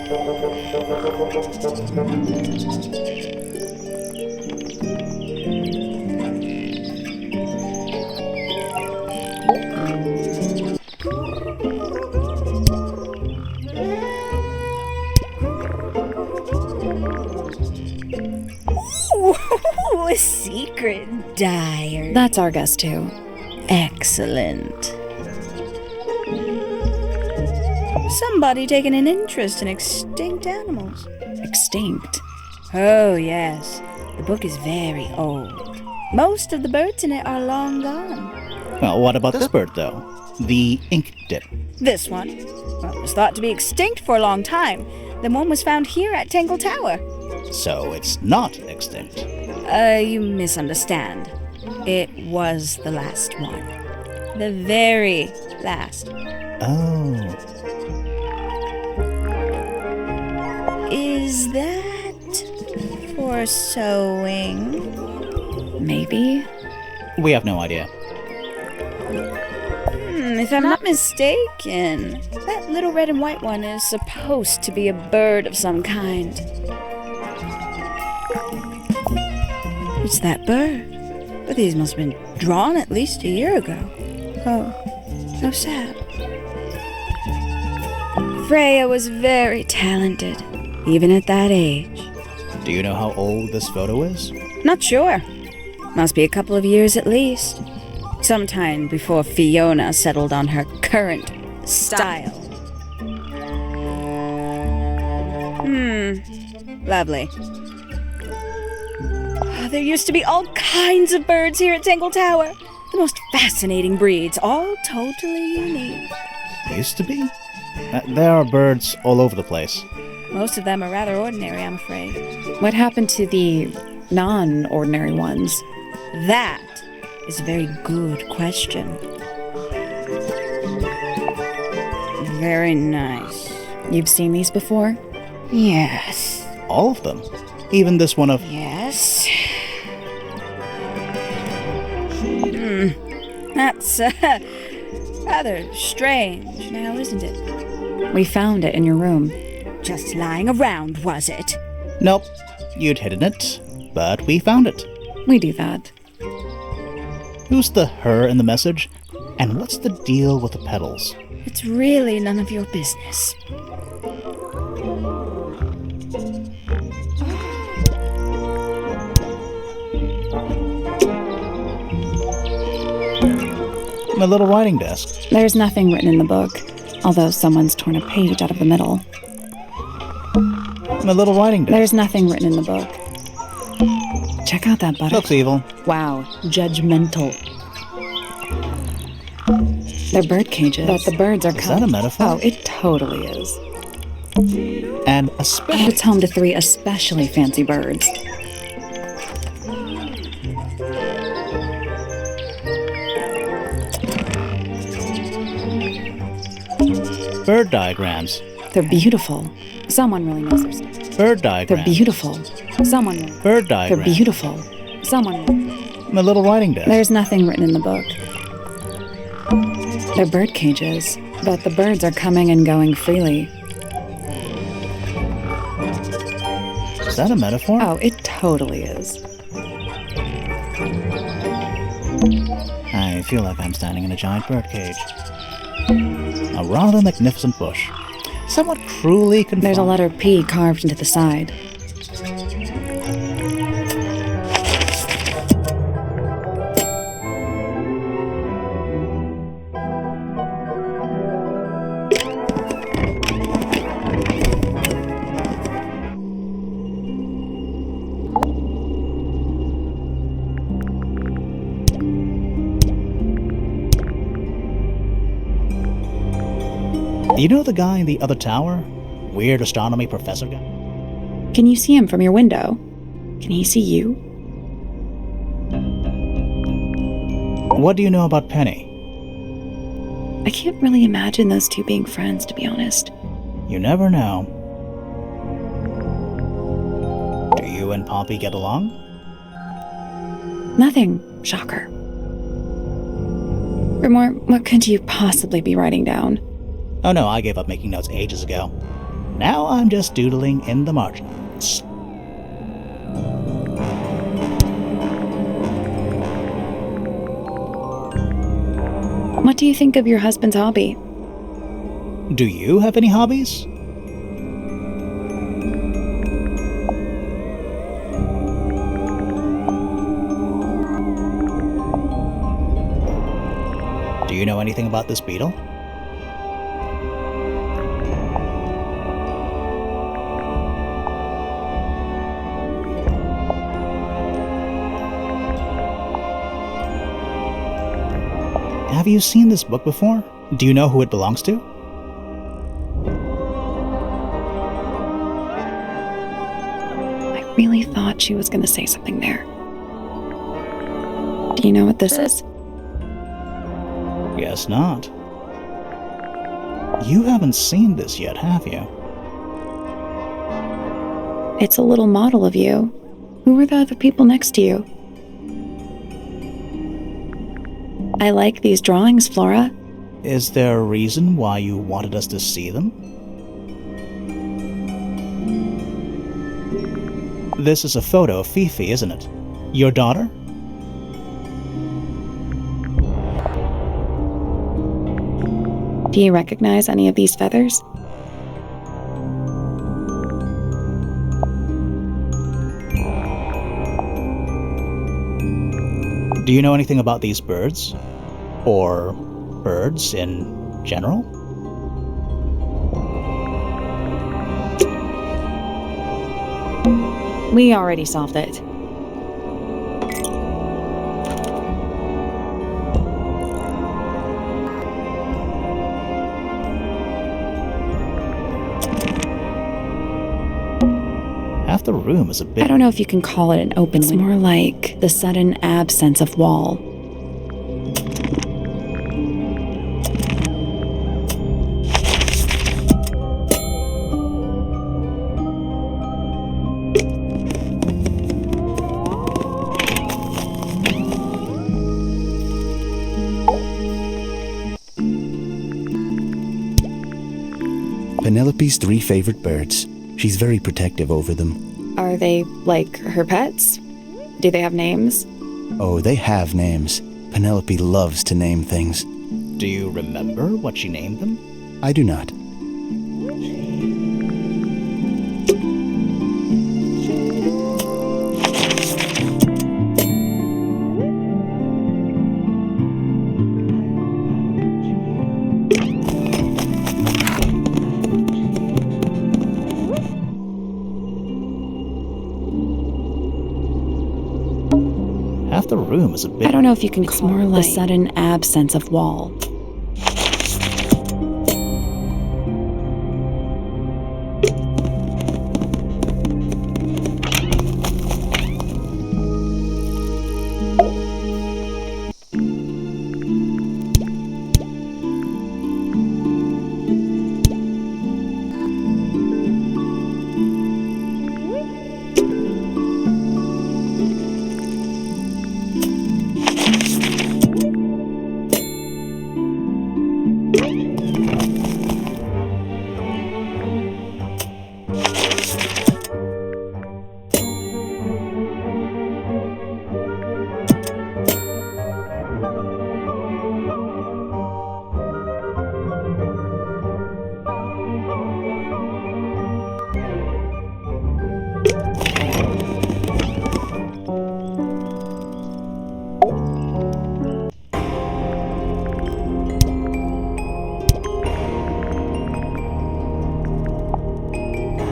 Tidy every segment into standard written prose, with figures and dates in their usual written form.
Ooh, a secret diary. That's our guess, too. Excellent. Somebody taking an interest in extinct animals. Extinct? Oh, yes. The book is very old. Most of the birds in it are long gone. Well, what about this bird, though? The ink dip. This one? Well, it was thought to be extinct for a long time. Then one was found here at Tangle Tower. So it's not extinct. You misunderstand. It was the last one. The very last. Oh. Is that for sewing? Maybe. We have no idea. If I'm not mistaken, that little red and white one is supposed to be a bird of some kind. It's that bird. But these must have been drawn at least a year ago. Oh, how sad. Freya was very talented, even at that age. Do you know how old this photo is? Not sure. Must be a couple of years at least. Sometime before Fiona settled on her current style. Lovely. There used to be all kinds of birds here at Tangle Tower. The most fascinating breeds, all totally unique. Used to be? There are birds all over the place. Most of them are rather ordinary, I'm afraid. What happened to the non-ordinary ones? That is a very good question. Very nice. You've seen these before? Yes. All of them? Even this one of... Yes. That's rather strange now, isn't it? We found it in your room. Just lying around, was it? Nope. You'd hidden it, but we found it. We do that. Who's the her in the message? And what's the deal with the petals? It's really none of your business. My little writing desk. There's nothing written in the book, although someone's torn a page out of the middle. My little writing desk. There's nothing written in the book. Check out that buttock. Looks evil. Wow, judgmental. They're bird cages, but the birds are Is that a metaphor? Oh, it totally is. And especially... It's home to 3 especially fancy birds. Bird diagrams. They're beautiful. Someone really knows their stuff. Bird They're diagrams. beautiful. Someone really... Bird They're diagrams. beautiful. Someone really... My little writing desk. There's nothing written in the book. They're bird cages, but the birds are coming and going freely. Is that a metaphor? Oh, it totally is. I feel like I'm standing in a giant bird cage. A rather magnificent bush. Somewhat cruelly confined. There's a letter P carved into the side. You know the guy in the other tower? Weird astronomy professor guy? Can you see him from your window? Can he see you? What do you know about Penny? I can't really imagine those two being friends, to be honest. You never know. Do you and Poppy get along? Nothing. Shocker. Grimoire, what could you possibly be writing down? Oh no, I gave up making notes ages ago. Now I'm just doodling in the margins. What do you think of your husband's hobby? Do you have any hobbies? Do you know anything about this beetle? Have you seen this book before? Do you know who it belongs to? I really thought she was going to say something there. Do you know what this is? Guess not. You haven't seen this yet, have you? It's a little model of you. Who were the other people next to you? I like these drawings, Flora. Is there a reason why you wanted us to see them? This is a photo of Fifi, isn't it? Your daughter? Do you recognize any of these feathers? Do you know anything about these birds? Or birds in general? We already solved it. Half the room is a bit... I don't know if you can call it an open window. It's more like the sudden absence of wall. Penelope's 3 favorite birds. She's very protective over them. Are they like her pets? Do they have names? Oh, they have names. Penelope loves to name things. Do you remember what she named them? I do not. Half the room is a bit... I don't know if you can call it the sudden absence of wall.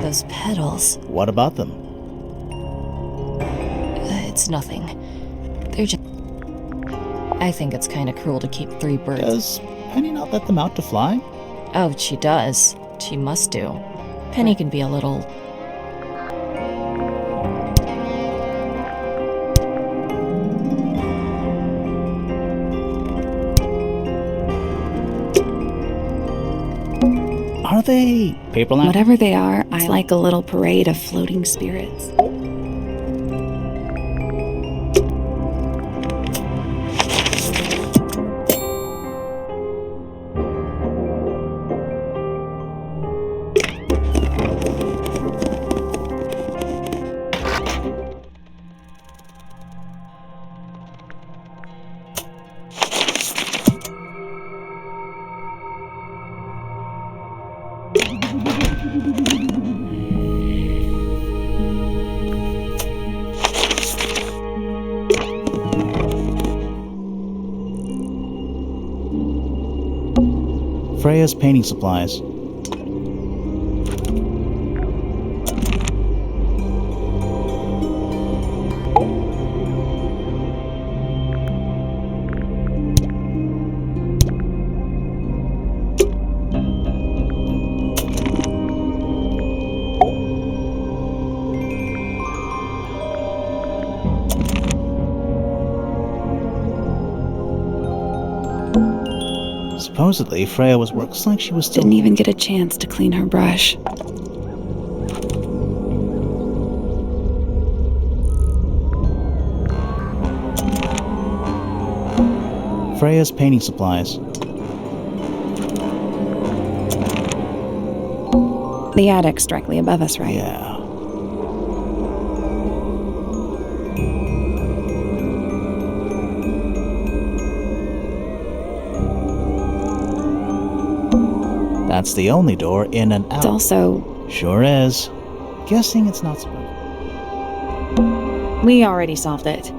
Those petals. What about them? It's nothing. They're just... I think it's kind of cruel to keep 3 birds. Does Penny not let them out to fly? Oh, she does. She must do. Penny can be a little... Are they paper lanterns? Whatever they are, I like a little parade of floating spirits. Freya's painting supplies. Supposedly, Freya looks like she was still... Didn't even get a chance to clean her brush. Freya's painting supplies. The attic's directly above us, right? Yeah. That's the only door in and out. It's also... Sure is. Guessing it's not spooky. We already solved it.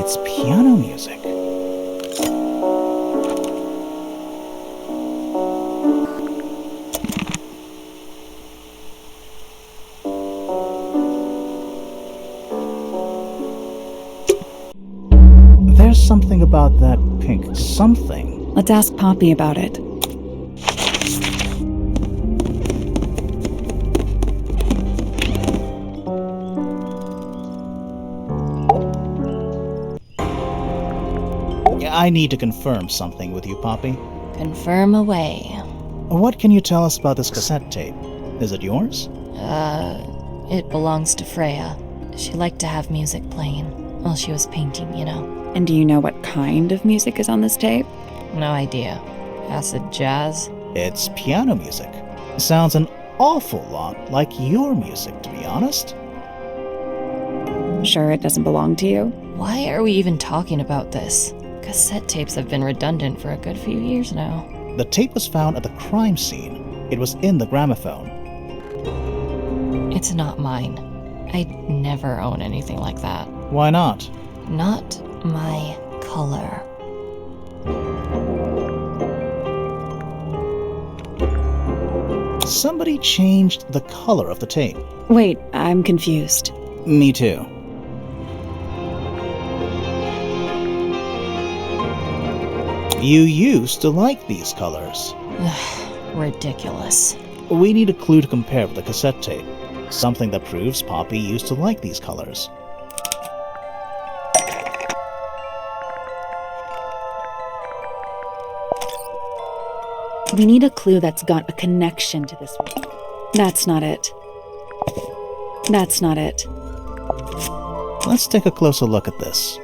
It's piano music. There's something about that pink something. Let's ask Poppy about it. I need to confirm something with you, Poppy. Confirm away. What can you tell us about this cassette tape? Is it yours? It belongs to Freya. She liked to have music playing while she was painting, you know. And do you know what kind of music is on this tape? No idea. Acid jazz? It's piano music. Sounds an awful lot like your music, to be honest. Sure it doesn't belong to you? Why are we even talking about this? Cassette tapes have been redundant for a good few years now. The tape was found at the crime scene. It was in the gramophone. It's not mine. I'd never own anything like that. Why not? Not my color. Somebody changed the color of the tape. Wait, I'm confused. Me too. You used to like these colors. Ridiculous. We need a clue to compare with the cassette tape. Something that proves Poppy used to like these colors. We need a clue that's got a connection to this one. That's not it. That's not it. Let's take a closer look at this.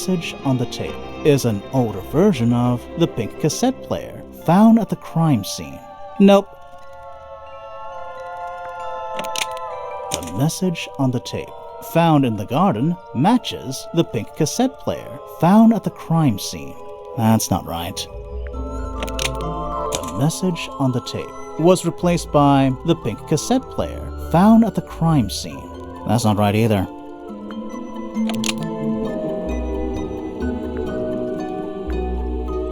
message on the tape is an older version of the pink cassette player found at the crime scene. Nope. The message on the tape found in the garden matches the pink cassette player found at the crime scene. That's not right. The message on the tape was replaced by the pink cassette player found at the crime scene. That's not right either.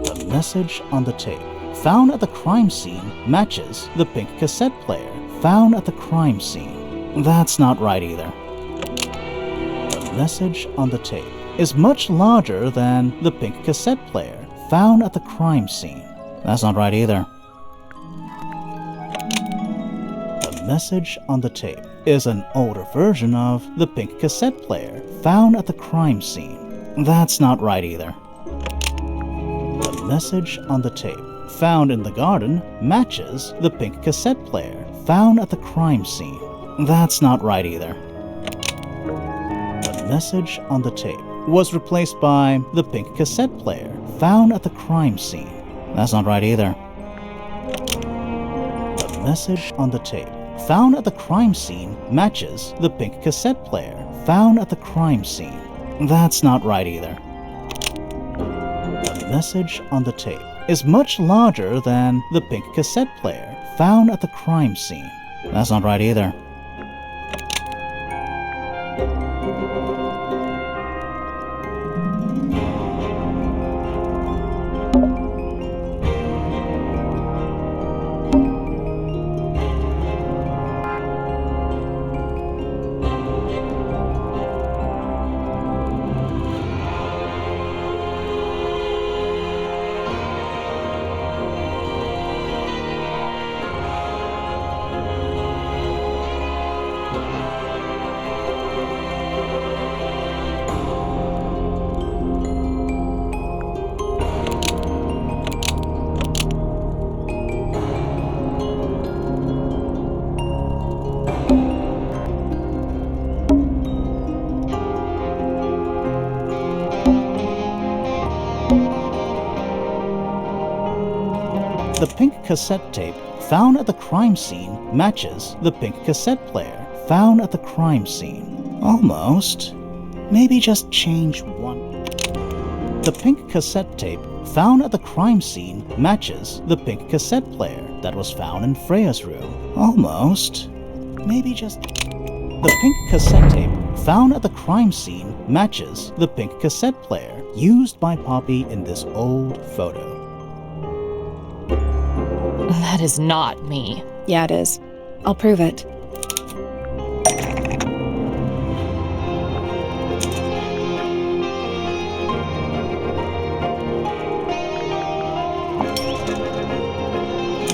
The message on the tape found at the crime scene matches the pink cassette player found at the crime scene. That's not right either. The message on the tape is much larger than the pink cassette player found at the crime scene. That's not right either. The message on the tape is an older version of the pink cassette player found at the crime scene. That's not right either. The message on the tape found in the garden matches the pink cassette player found at the crime scene. That's not right either. The message on the tape was replaced by the pink cassette player found at the crime scene. That's not right either. The message on the tape found at the crime scene matches the pink cassette player found at the crime scene. That's not right either. The message on the tape is much larger than the pink cassette player found at the crime scene. That's not right either. The pink cassette tape found at the crime scene matches the pink cassette player found at the crime scene. Almost. Maybe just change one. The pink cassette tape found at the crime scene matches the pink cassette player that was found in Freya's room. Almost. Maybe just... The pink cassette tape found at the crime scene matches the pink cassette player used by Poppy in this old photo. That is not me. Yeah, it is. I'll prove it.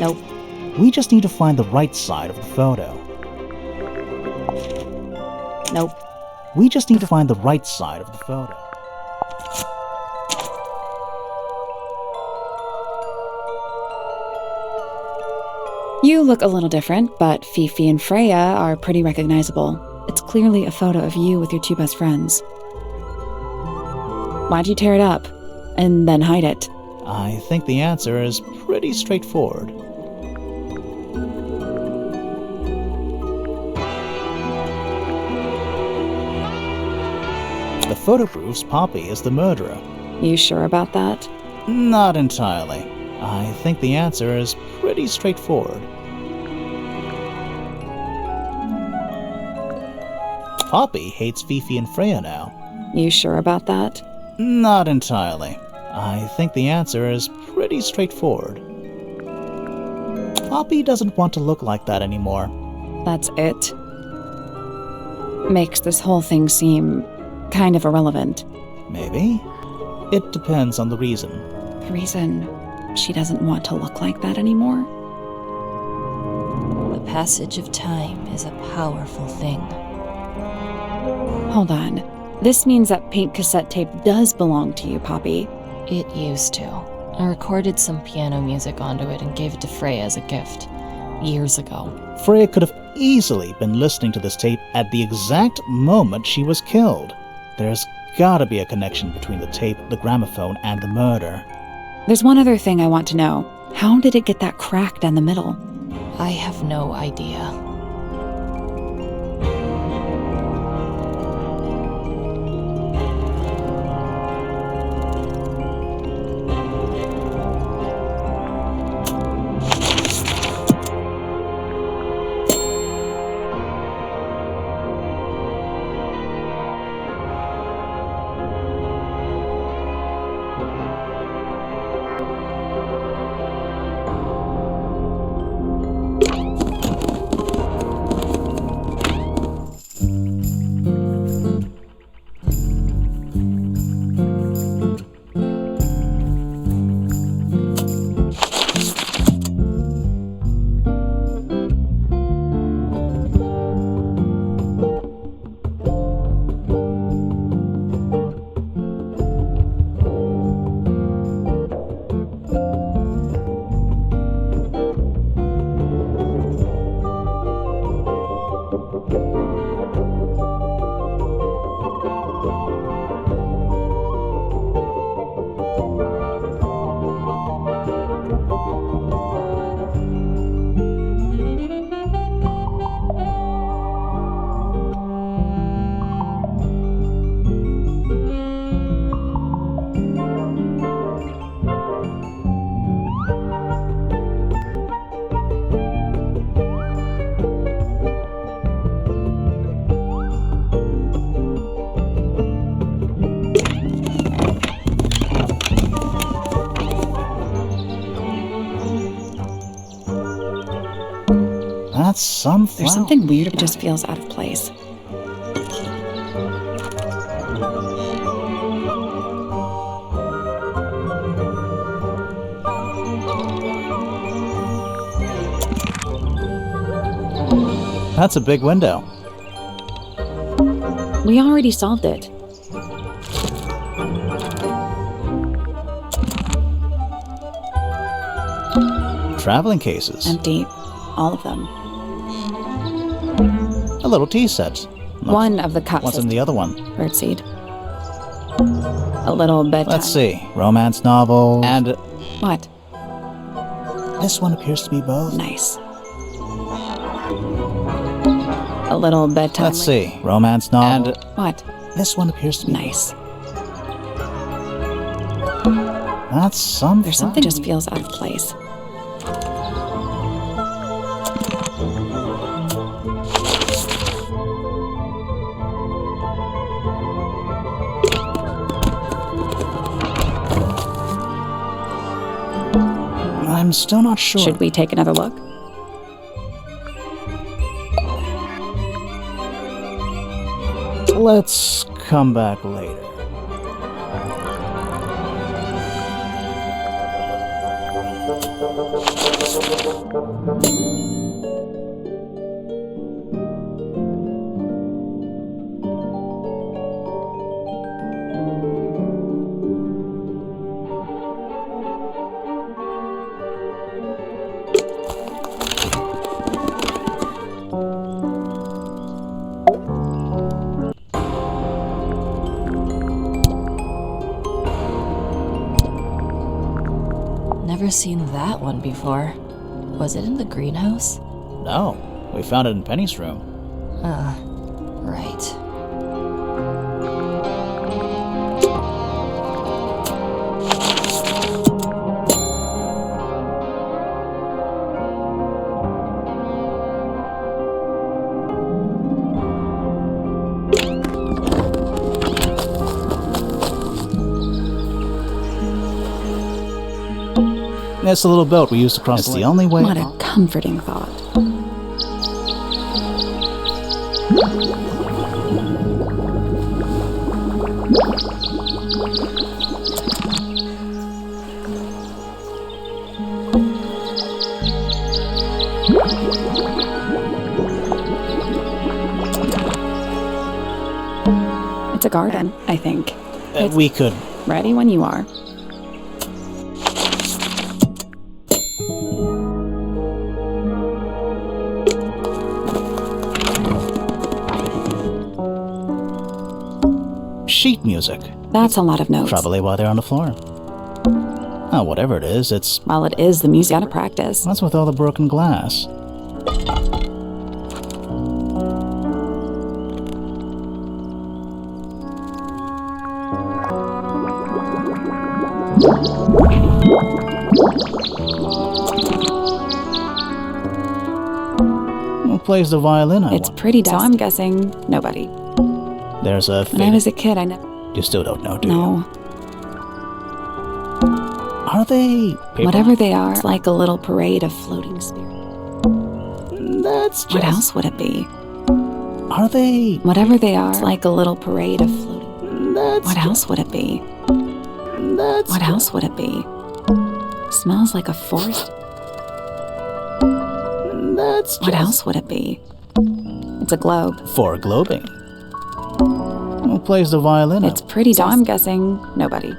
Nope. We just need to find the right side of the photo. Nope. We just need to find the right side of the photo. You look a little different, but Fifi and Freya are pretty recognizable. It's clearly a photo of you with your two best friends. Why'd you tear it up and then hide it? I think the answer is pretty straightforward. The photo proves Poppy is the murderer. You sure about that? Not entirely. I think the answer is pretty straightforward. Poppy hates Fifi and Freya now. You sure about that? Not entirely. I think the answer is pretty straightforward. Poppy doesn't want to look like that anymore. That's it. Makes this whole thing seem kind of irrelevant. Maybe. It depends on the reason. Reason she doesn't want to look like that anymore? The passage of time is a powerful thing. Hold on. This means that pink cassette tape does belong to you, Poppy. It used to. I recorded some piano music onto it and gave it to Freya as a gift. Years ago. Freya could have easily been listening to this tape at the exact moment she was killed. There's gotta be a connection between the tape, the gramophone, and the murder. There's one other thing I want to know. How did it get that crack down the middle? I have no idea. That's some flower. There's something weird about it. It just feels out of place. That's a big window. We already solved it. Traveling cases. Empty. All of them. A little tea set. One of the cups. What's in the other one? Birdseed. A little bedtime. Let's see. Romance novel. And What? this one appears to be both. Nice. A little bedtime. Let's see. Romance novel. And What? this one appears to be Nice. That's some There's flower. something just feels out of place. I'm still not sure. Should we take another look? Let's come back later. Never seen that one before. Was it in the greenhouse? No, we found it in Penny's room. Right. It's a little boat we used to cross. It's the only way. What a comforting thought. It's a garden, I think. We could. Ready when you are. Sheet music. That's a lot of notes. Probably while they're on the floor. Oh, whatever it is, it's... Well, it is the music out of practice. What's with all the broken glass? Who plays the violin? It's pretty so I'm guessing nobody. There's a... When I was a kid, I never... You still don't know, do you? No. Are they... paper? Whatever they are, it's like a little parade of floating spirits. That's just... What else would it be? Are they... Whatever they are, it's like a little parade of floating... That's What else would it be? That's What else would it be? Smells like a forest. That's What else would it be? It's a globe. For globing. Who plays the violin? It's pretty so I'm guessing nobody.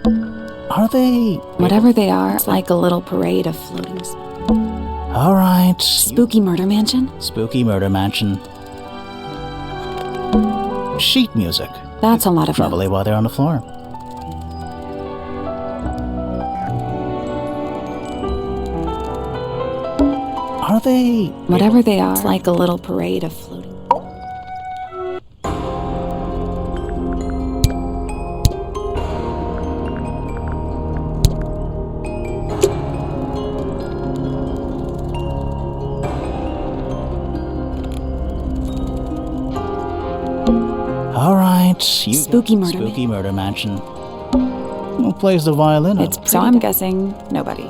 Are they... Whatever they are, it's like a little parade of floating spirits. All right. Spooky murder mansion? Spooky murder mansion. Sheet music. That's a lot of Probably while they're on the floor. Are they... Whatever they are, it's like a little parade of floating. All right. Spooky murder mansion. Who plays the violin? So I'm guessing nobody.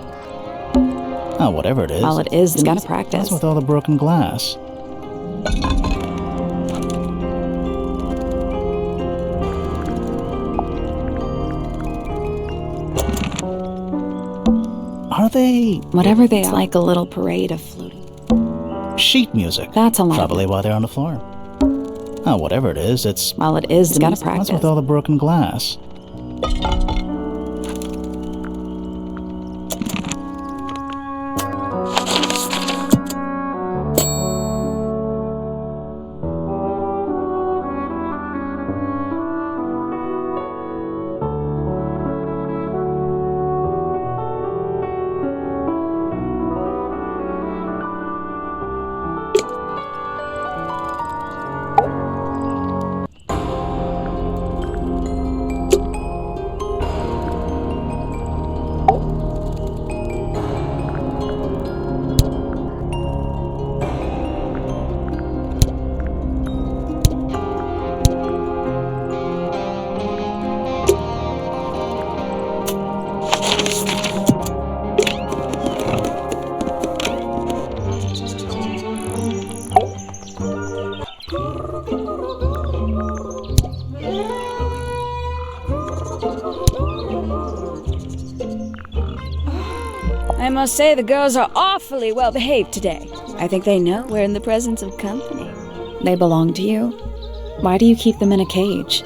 Oh, whatever it is. Well, it is the out of practice. What's with all the broken glass? Are they... Whatever they are, like a little parade of floating. Sheet music. That's a lot. Probably while they're on the floor. Oh, whatever it is, it's... Well, it is the out of practice. What's with all the broken glass? I must say the girls are awfully well behaved today. I think they know we're in the presence of company. They belong to you? Why do you keep them in a cage?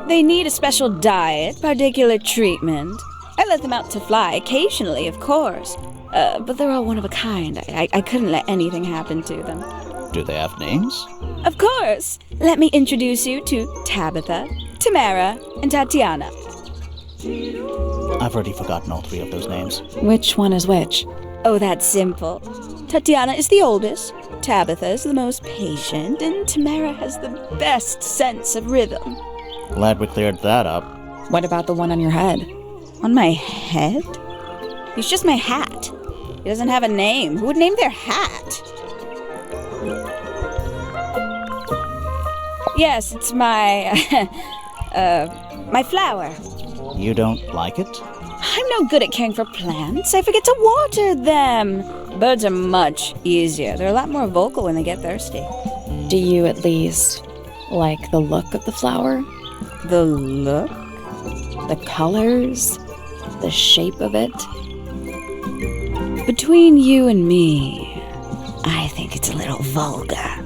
They need a special diet, particular treatment. I let them out to fly occasionally, of course. But they're all one of a kind. I couldn't let anything happen to them. Do they have names? Of course. Let me introduce you to Tabitha, Tamara, and Tatiana. I've already forgotten all three of those names. Which one is which? Oh, that's simple. Tatiana is the oldest, Tabitha is the most patient, and Tamara has the best sense of rhythm. Glad we cleared that up. What about the one on your head? On my head? He's just my hat. He doesn't have a name. Who would name their hat? Yes, it's my... my flower. You don't like it? I'm no good at caring for plants. I forget to water them. Birds are much easier. They're a lot more vocal when they get thirsty. Do you at least like the look of the flower? The look? The colors? The shape of it? Between you and me, I think it's a little vulgar.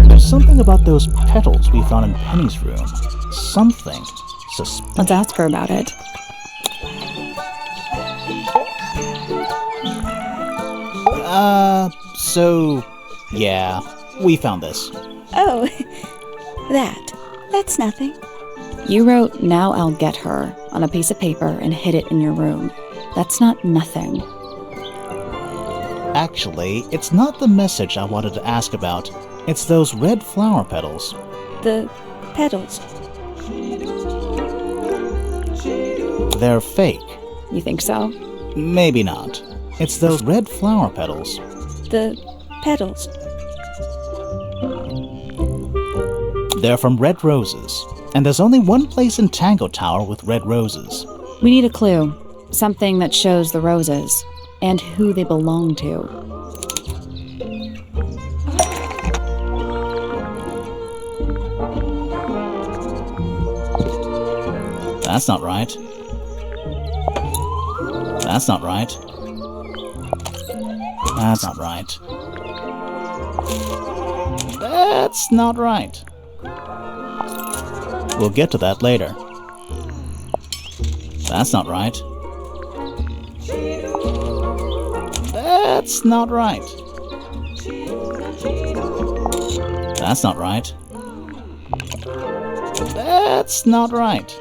There's something about those petals we found in Penny's room. Something suspicious. Let's ask her about it. Yeah, we found this. Oh, that's nothing. You wrote, "Now I'll get her," on a piece of paper and hid it in your room. That's not nothing. Actually, it's not the message I wanted to ask about. It's those red flower petals. The petals. They're fake. You think so? Maybe not. It's those red flower petals. The petals. They're from red roses. And there's only one place in Tangle Tower with red roses. We need a clue. Something that shows the roses and who they belong to. That's not right. That's not right. That's not right. That's not right. We'll get to that later. That's not right. That's not right. That's not right. That's not right.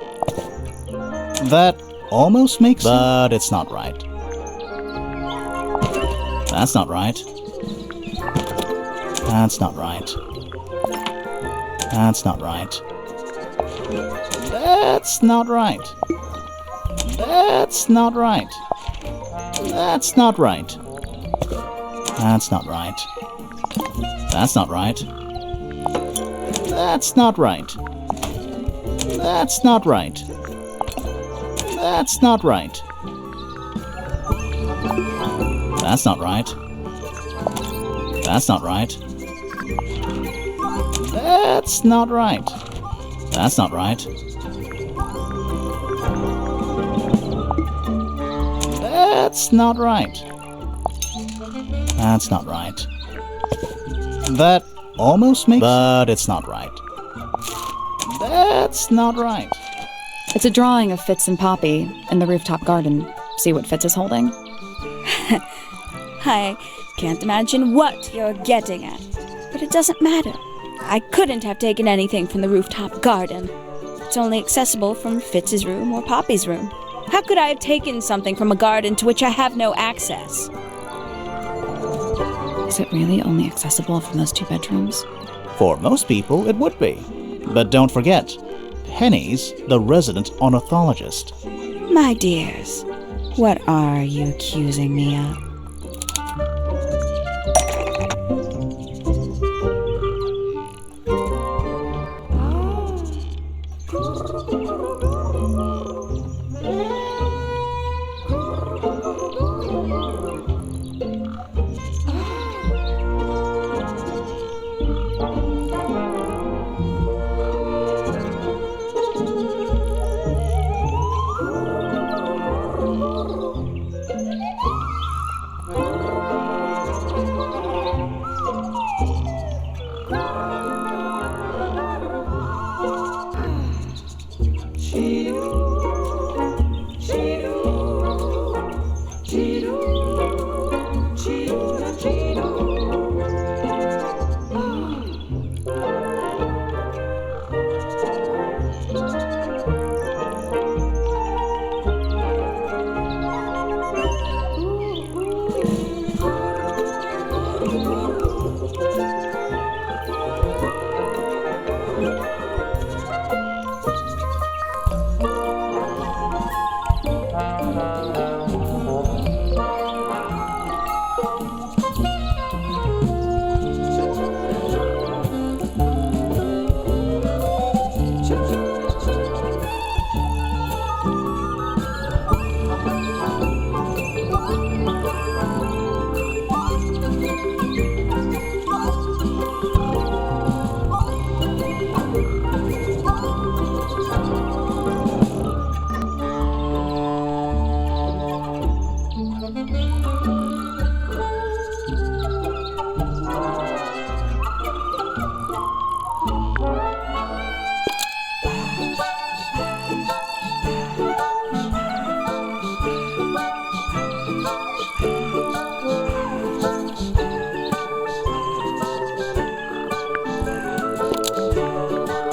That almost makes sense, but it's not right. That's not right. That's not right. That's not right. That's not right. That's not right. That's not right. That's not right. That's not right. That's not right. That's not right. That's not right. That's not right. That's not right. That's not right. That's not right. That's not right. That's not right. That almost makes... But it's not right. That's not right. It's a drawing of Fitz and Poppy in the rooftop garden. See what Fitz is holding? I can't imagine what you're getting at, but it doesn't matter. I couldn't have taken anything from the rooftop garden. It's only accessible from Fitz's room or Poppy's room. How could I have taken something from a garden to which I have no access? Is it really only accessible from those two bedrooms? For most people, it would be. But don't forget, Penny's the resident ornithologist. My dears, what are you accusing me of?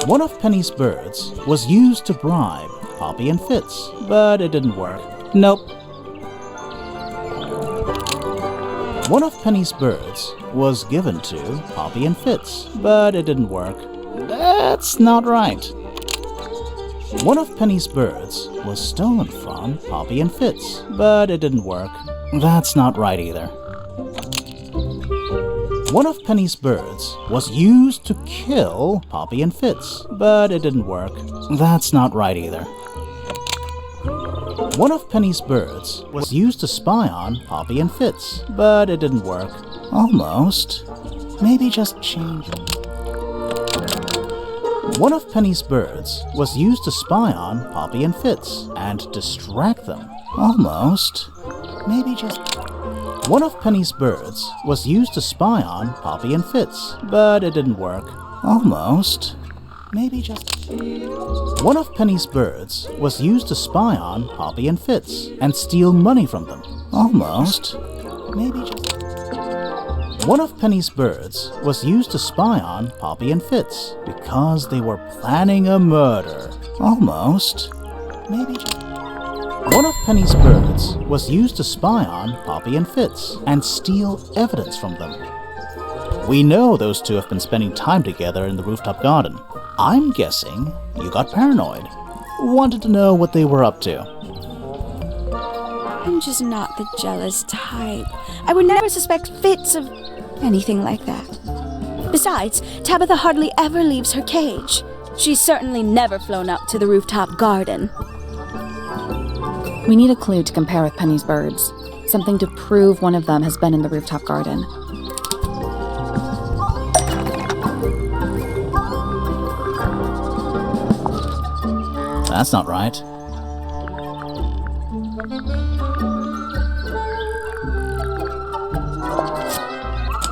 One of Penny's birds was used to bribe Poppy and Fitz, but it didn't work. Nope. One of Penny's birds was given to Poppy and Fitz, but it didn't work. That's not right. One of Penny's birds was stolen from Poppy and Fitz, but it didn't work. That's not right either. One of Penny's birds was used to kill Poppy and Fitz, but it didn't work. That's not right either. One of Penny's birds was used to spy on Poppy and Fitz, but it didn't work. Almost. Maybe just change it. One of Penny's birds was used to spy on Poppy and Fitz and distract them. Almost. Maybe just... One of Penny's birds was used to spy on Poppy and Fitz, but it didn't work. Almost. Maybe just... One of Penny's birds was used to spy on Poppy and Fitz and steal money from them. Almost. Maybe just... One of Penny's birds was used to spy on Poppy and Fitz because they were planning a murder. Almost. Maybe just... One of Penny's birds was used to spy on Poppy and Fitz and steal evidence from them. We know those two have been spending time together in the rooftop garden. I'm guessing you got paranoid. Wanted to know what they were up to. I'm just not the jealous type. I would never suspect Fitz of anything like that. Besides, Tabitha hardly ever leaves her cage. She's certainly never flown up to the rooftop garden. We need a clue to compare with Penny's birds. Something to prove one of them has been in the rooftop garden. That's not right.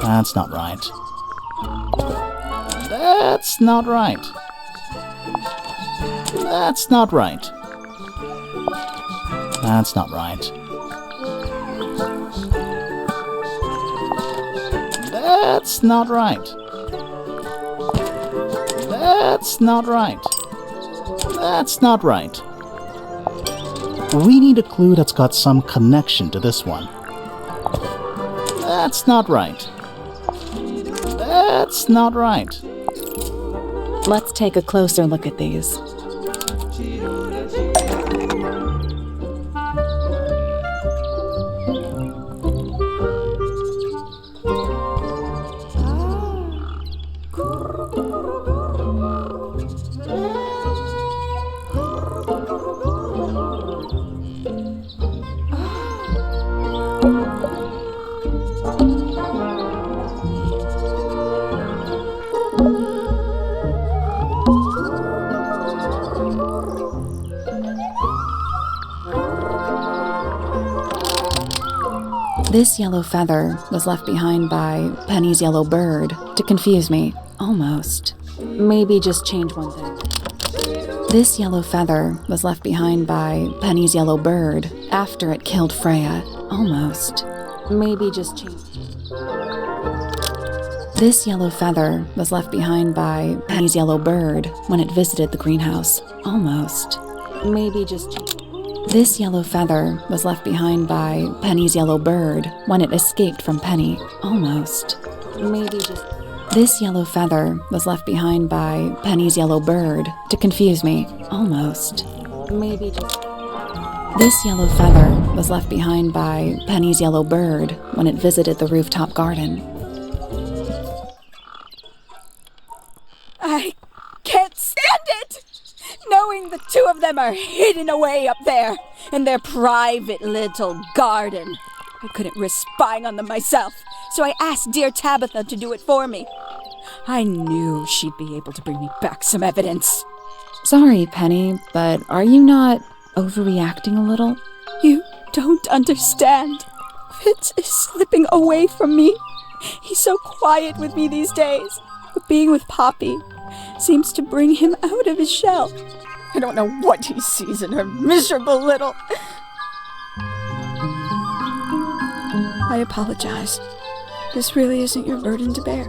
That's not right. That's not right. That's not right. That's not right. That's not right. That's not right. That's not right. We need a clue that's got some connection to this one. That's not right. That's not right. Let's take a closer look at these. This yellow feather was left behind by Penny's yellow bird to confuse me, almost. Maybe just change one thing. This yellow feather was left behind by Penny's yellow bird after it killed Freya, almost. Maybe just change. This yellow feather was left behind by Penny's yellow bird when it visited the greenhouse, almost. Maybe just change. This yellow feather was left behind by Penny's yellow bird when it escaped from Penny, almost. Maybe just... This yellow feather was left behind by Penny's yellow bird to confuse me, almost. Maybe just... This yellow feather was left behind by Penny's yellow bird when it visited the rooftop garden. I can't stand it! Knowing the two of them are hidden away up there in their private little garden. I couldn't risk spying on them myself, so I asked dear Tabitha to do it for me. I knew she'd be able to bring me back some evidence. Sorry, Penny, but are you not overreacting a little? You don't understand. Fitz is slipping away from me. He's so quiet with me these days, but being with Poppy seems to bring him out of his shell. I don't know what he sees in her miserable little... I apologize. This really isn't your burden to bear.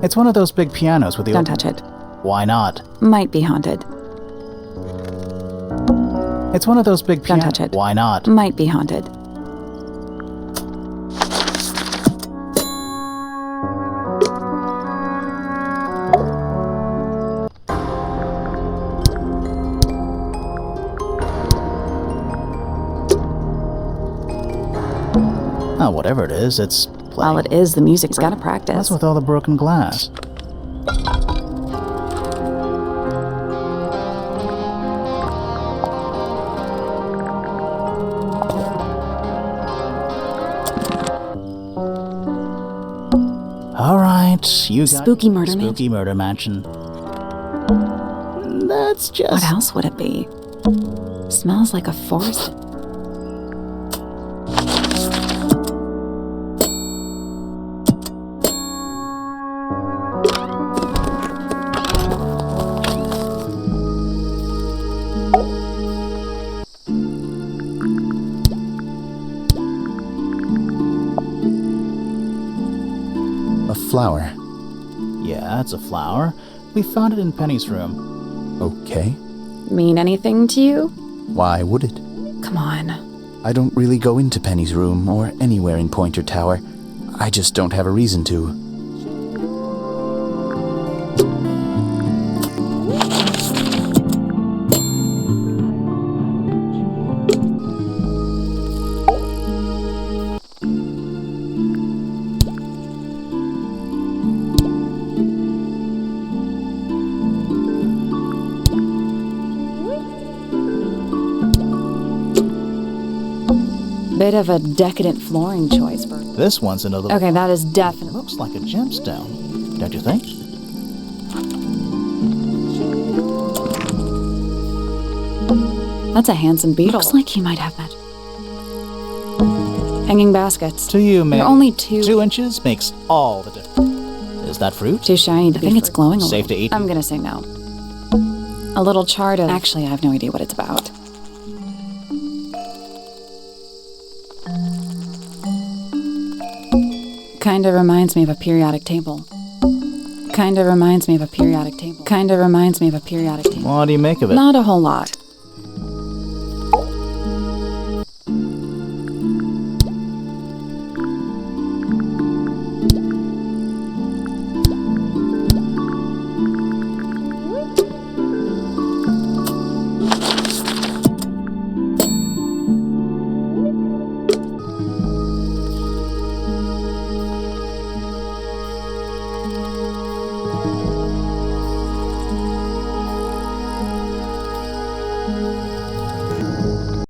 It's one of those big pianos with the... Don't touch it. Why not? Might be haunted. It's one of those big Don't pianos. touch it. Why not? Might be haunted. Oh, whatever it is, it's playing. While it is, the music's gotta practice. What's with all the broken glass? All right, you got Spooky murder Spooky murder mansion. That's just... What else would it be? Smells like a forest. A flower. Yeah, it's a flower. We found it in Penny's room. Okay. Mean anything to you? Why would it? Come on. I don't really go into Penny's room or anywhere in Pointer Tower. I just don't have a reason to. Bit of a decadent flooring choice for... This one's another... Okay, that is definitely... Looks like a gemstone, don't you think? That's a handsome beetle. Looks like he might have that. Hanging baskets. To you, maybe. They're only 2 inches makes all the difference. Is that fruit? Too shiny to think it's glowing a little. Safe to eat? I'm gonna say no. A little chart of... Actually, I have no idea what it's about. Kinda reminds me of a periodic table. Kinda reminds me of a periodic table. Kinda reminds me of a periodic table. What do you make of it? Not a whole lot.